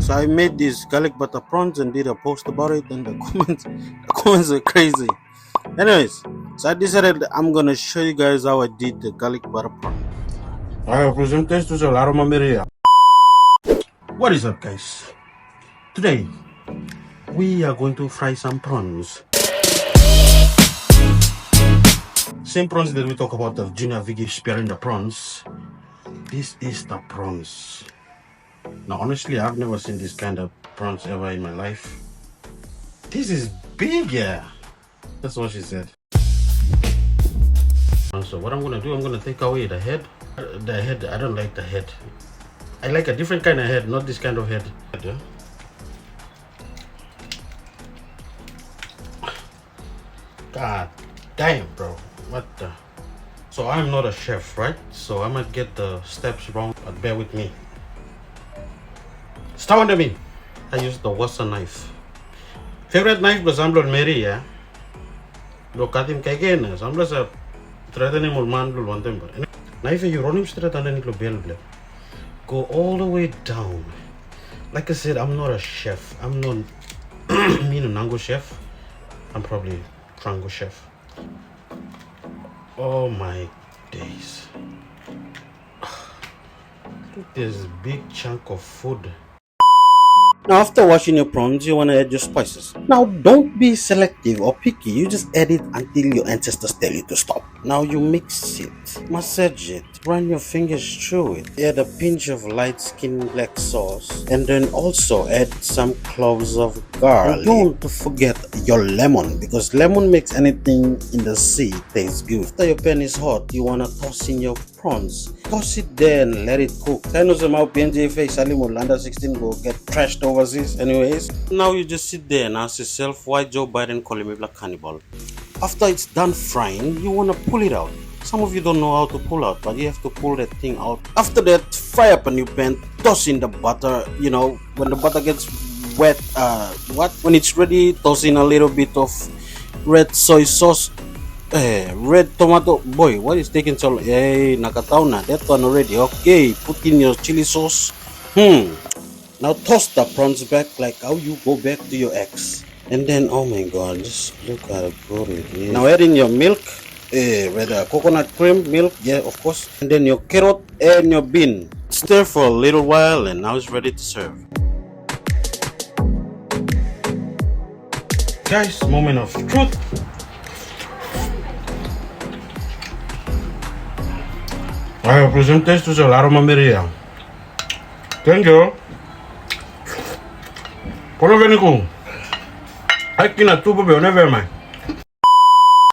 So I made these garlic butter prawns and did a post about it, and the comments are crazy. Anyways, so I decided I'm gonna show you guys how I did the garlic butter prawn. I present this to Maria. What is up, guys? Today we are going to fry some prawns. Same prawns that we talk about the junior veggie sparing the prawns. This is the prawns. Now honestly, I've never seen this kind of prawns ever in my life. This is big, yeah. That's what she said. So what I'm gonna do, I'm gonna take away the head. The head, I don't like the head. I like a different kind of head, not this kind of head. God damn, bro. What the? So I'm not a chef, right? So I might get the steps wrong, but bear with me. Start under me. I use the Wasa knife. Favorite knife bersambal Mary, ya. Lo katim kayak gini, sambal sa ternyata ni mulman dulu one time. Knife you running straight under ni lo bel. Go all the way down. Like I said, I'm not a chef. I'm not me no nango chef. I'm probably Trango chef. Oh my days. Look at this big chunk of food. Now after washing your prawns, you want to add your spices. Now don't be selective or picky, you just add it until your ancestors tell you to stop. Now you mix it, massage it, run your fingers through it, add a pinch of light skin black sauce, and then also add some cloves of garlic. And don't forget your lemon, because lemon makes anything in the sea taste good. After your pan is hot, you want to toss in your prawns. Toss it there and let it cook. I know some of PNJ face under 16 go get trashed overseas. Anyways, now you just sit there and ask yourself why Joe Biden call him a black cannibal. After it's done frying, you want to pull it out. Some of you don't know how to pull out, but you have to pull that thing out. After that, fry up a new pan, toss in the butter. You know, when the butter gets wet, when it's ready, toss in a little bit of red soy sauce. Red tomato, boy, what is taking so long? Hey, nakataw na, that one already. Okay, put in your chili sauce. Now toss the prawns back like how you go back to your ex. And then, oh my god, just look how good it is. Now add in your milk, whether coconut cream, milk, yeah, of course. And then your carrot and your bean. Stir for a little while and now it's ready to serve. Guys, moment of truth. I present this to Maria. Thank you. Por lo que I cannot do better, never mind.